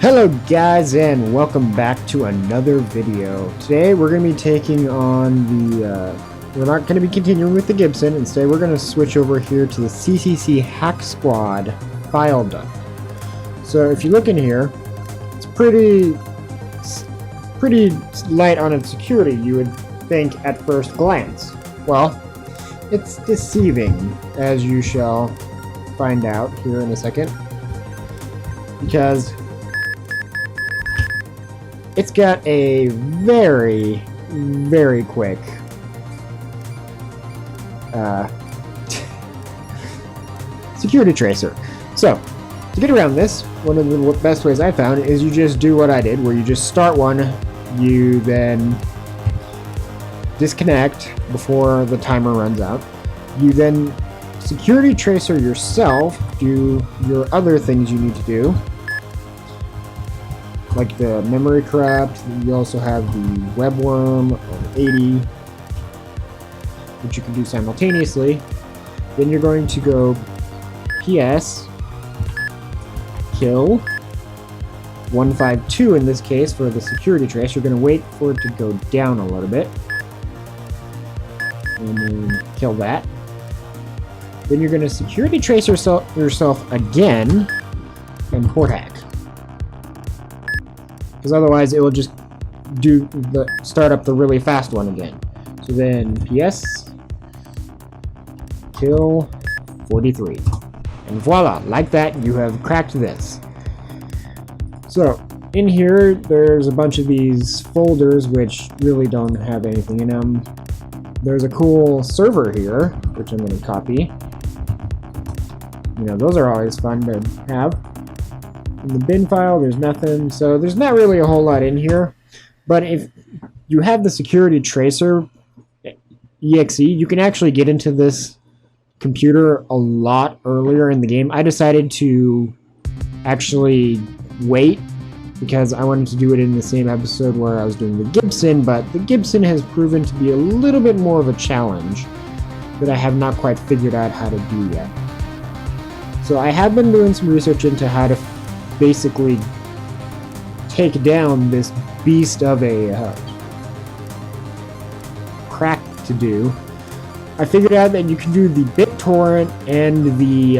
Hello guys, and welcome back to another video. Today we're going to be taking on the, we're not going to be continuing with the Gibson. Instead we're going to switch over here to the CCC Hack Squad file dump. So if you look in here, it's pretty light on its security, you would think at first glance. Well, it's deceiving, as you shall find out here in a second, because it's got a very quick security tracer. So, to get around this, one of the best ways I found is you just do what I did, where you just start one, you then disconnect before the timer runs out, you then security tracer yourself, do your other things you need to do, like the memory corrupt. You also have the webworm on 80, which you can do simultaneously. Then you're going to go PS kill 152 in this case for the security trace. You're going to wait for it to go down a little bit and then kill that. Then you're going to security trace yourself again and port hack, because otherwise it will just start up the really fast one again. So then PS kill 43, and voila, like that you have cracked this. So in here there's a bunch of these folders which really don't have anything in them. There's a cool server here which I'm going to copy. You know, those are always fun to have. In the bin file, there's nothing, so there's not really a whole lot in here. But if you have the security tracer exe, you can actually get into this computer a lot earlier in the game. I decided to actually wait because I wanted to do it in the same episode where I was doing the Gibson, but the Gibson has proven to be a little bit more of a challenge that I have not quite figured out how to do yet. So I have been doing some research into how to basically take down this beast of a crack to do. I figured out that you can do the BitTorrent and the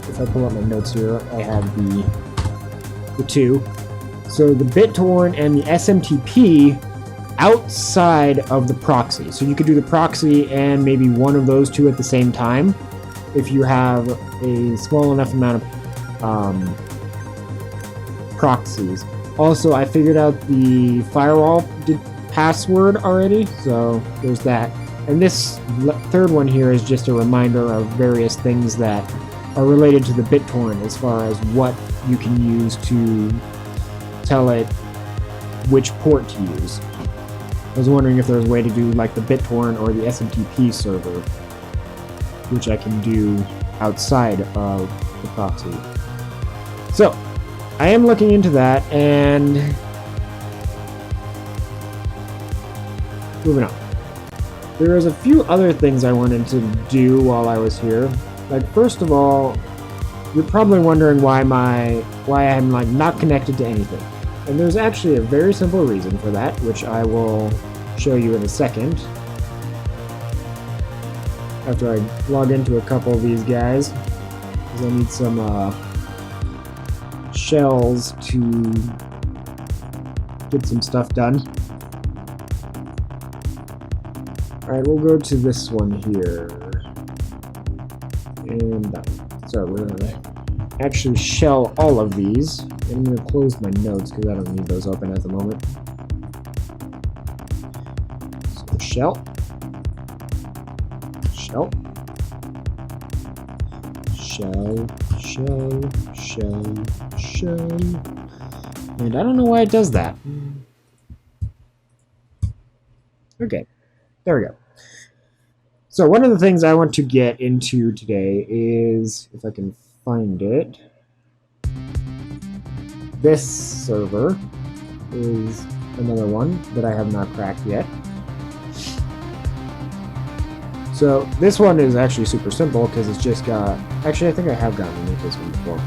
if I pull up my notes here, I have the two. So the BitTorrent and the SMTP outside of the proxy. So you could do the proxy and maybe one of those two at the same time if you have a small enough amount of proxies. Also, I figured out the firewall password already, so there's that. And this third one here is just a reminder of various things that are related to the BitTorrent as far as what you can use to tell it which port to use. I was wondering if there was a way to do like the BitTorrent or the SMTP server, which I can do outside of the proxy. So I am looking into that, and moving on. There was a few other things I wanted to do while I was here. Like, first of all, you're probably wondering why I'm like not connected to anything. And there's actually a very simple reason for that, which I will show you in a second. After I log into a couple of these guys, because I need some shells to get some stuff done. Alright, we'll go to this one here. And so we're going to actually shell all of these. I'm going to close my notes because I don't need those open at the moment. So shell. Shell. Shell. Shell. Shell. Shell. And I don't know why it does that. Okay. There we go. So one of the things I want to get into today is, if I can find it, this server is another one that I have not cracked yet. So this one is actually super simple because it's just got, actually I think I have gotten into this one before.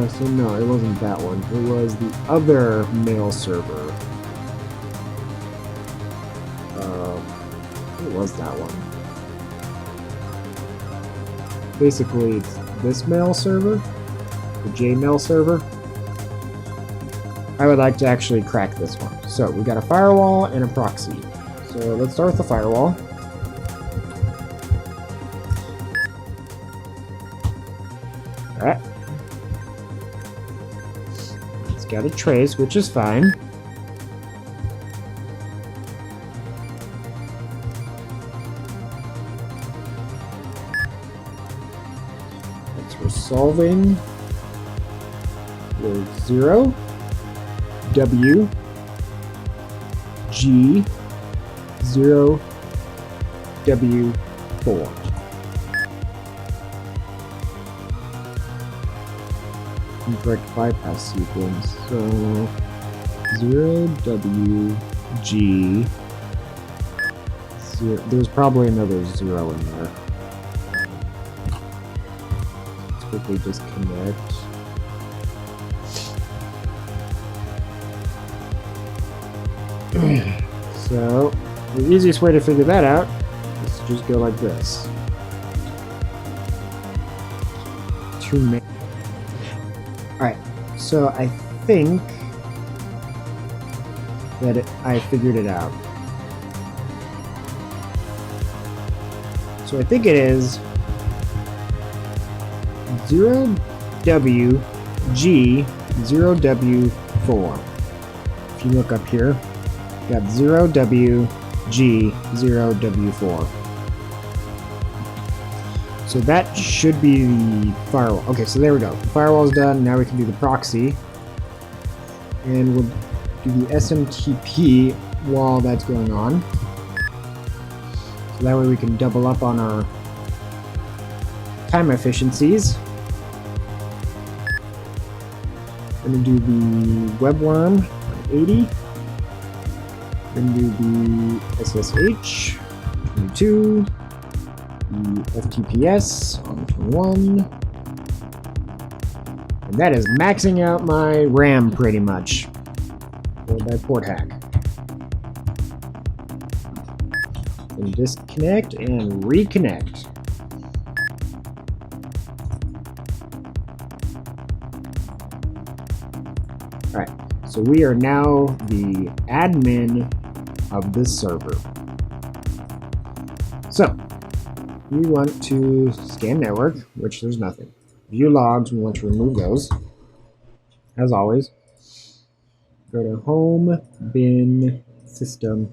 So no, it wasn't that one. It was the other mail server. It was that one. Basically, it's this mail server, the Jmail server. I would like to actually crack this one. So we got a firewall and a proxy. So let's start with the firewall. Alright. It's got a trace, which is fine. We're solving with 0 W G 0 W 4. Incorrect bypass sequence. So 0 W G 0. There's probably another 0 in there. Quickly disconnect. So the easiest way to figure that out is to just go like this. Alright, so I think that I figured it out. So I think it is 0 W G 0 W 4. If you look up here, you got 0 W G 0 W 4. So that should be the firewall. Okay, so there we go. The firewall's done. Now we can do the proxy. And we'll do the SMTP while that's going on. So that way we can double up on our time efficiencies. I'm going to do the webworm on 80. Then do the SSH 22. The FTPS on 21. And that is maxing out my RAM pretty much for that port hack. Then disconnect and reconnect. Alright, so we are now the admin of this server. So, we want to scan network, which there's nothing. View logs, we want to remove those. As always, go to home, bin, system.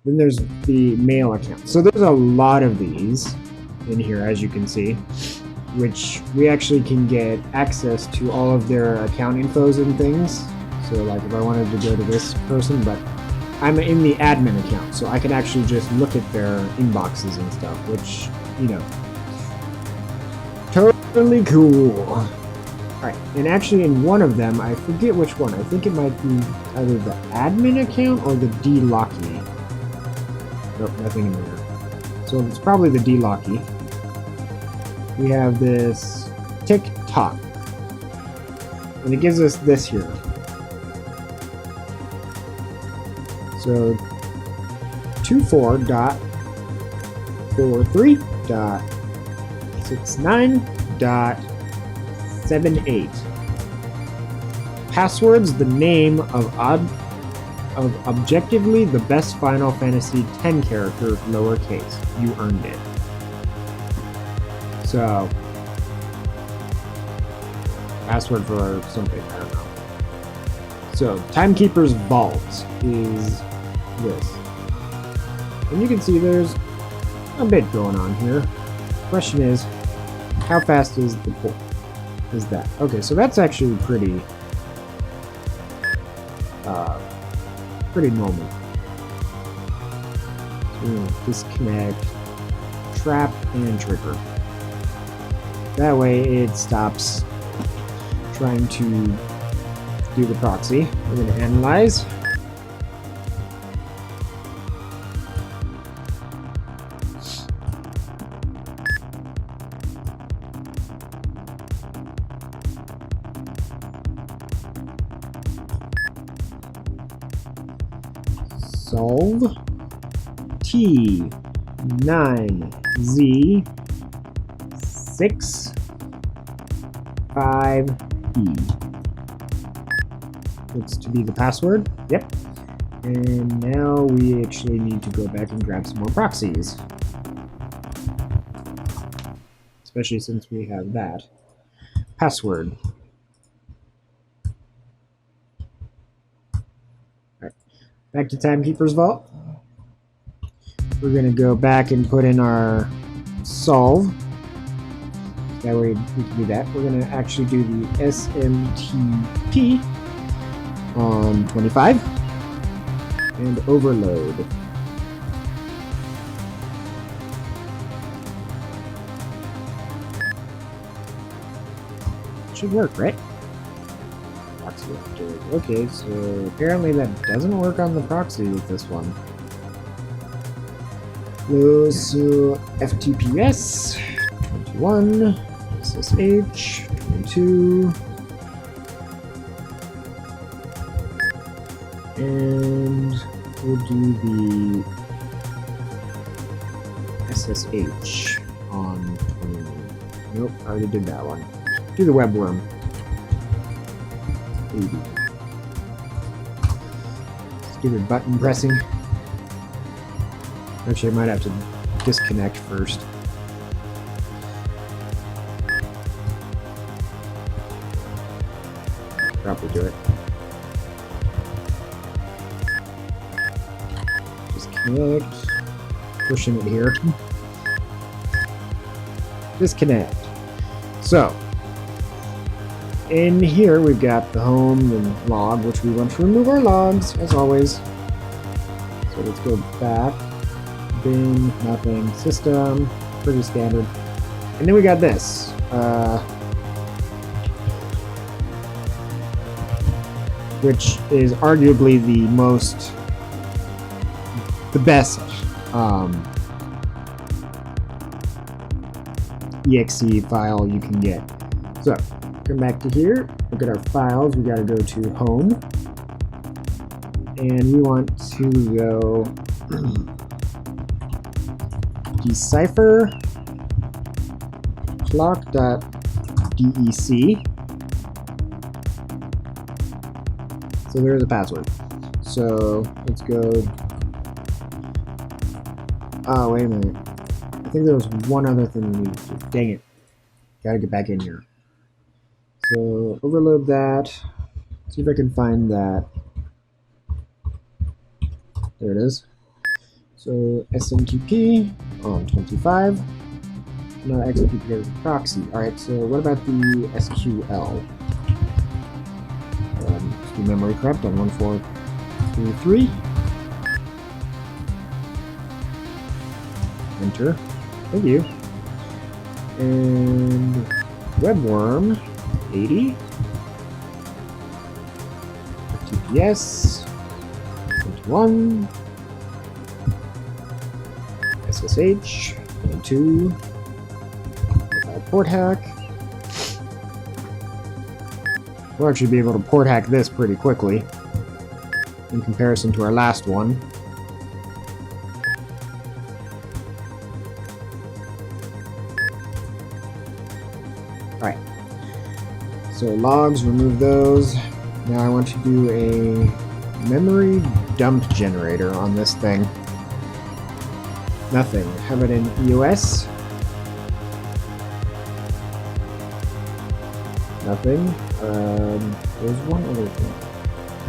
Then there's the mail account. So there's a lot of these in here, as you can see, which we actually can get access to all of their account infos and things. So like if I wanted to go to this person, but I'm in the admin account, so I can actually just look at their inboxes and stuff, which, you know, totally cool. Alright, and actually in one of them, I forget which one, I think it might be either the admin account or the D-Locky. Nope, nothing in there. So it's probably the D-Locky. We have this Tock, and it gives us this here. So 24.43.69.78. Passwords, the name of objectively the best Final Fantasy X character, lowercase. You earned it. So, password for something, I don't know. So, Timekeeper's Vault is this. And you can see there's a bit going on here. Question is, how fast is the port? Is that? Okay, so that's actually pretty normal. So we're gonna disconnect, trap, and trigger. That way it stops trying to do the proxy. We're going to analyze. solve T9Z65E. Looks to be the password. Yep. And now we actually need to go back and grab some more proxies. Especially since we have that password. Alright, back to Timekeeper's Vault. We're going to go back and put in our solve. That way we can do that. We're going to actually do the SMTP on 25 and overload. Should work, right? Proxy active. Okay, so apparently that doesn't work on the proxy with this one. So FTPS 21, SSH 22, and we'll do the SSH on 21. Nope, I already did that one. Do the webworm. 80. Stupid button pressing. Actually, I might have to disconnect first. Probably do it. Disconnect. Pushing it here. Disconnect. So, in here we've got the home and log, which we want to remove our logs, as always. So let's go back. Bin, nothing, system, pretty standard. And then we got this. Which is arguably the best exe file you can get. So, come back to here, look at our files, we gotta go to home, and we want to go decipher clock.dec. So there's a password. So let's go. Oh, wait a minute. I think there was one other thing we needed to do. Dang it. Gotta get back in here. So overload that. See if I can find that. There it is. So SMTP on 25. Now XMPP is a proxy. Alright, so what about the SQL? Let's do memory corrupt on 1433. Enter. Thank you. And webworm 80. FTPS 21. SSH 22. Port hack. We'll actually be able to port hack this pretty quickly in comparison to our last one. Alright. So logs, remove those. Now I want to do a memory dump generator on this thing. Nothing. How about an EOS? Nothing. There's one other thing.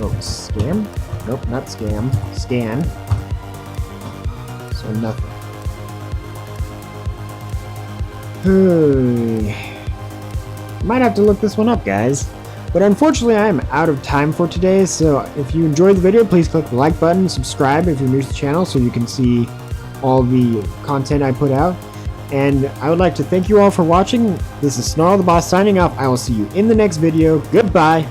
Oh, scam? Nope, not scam. Scan. So nothing. Might have to look this one up, guys. But unfortunately, I am out of time for today, so if you enjoyed the video, please click the like button, subscribe if you're new to the channel so you can see all the content I put out. And I would like to thank you all for watching. This is SnarlDaBoss signing off. I will see you in the next video. Goodbye.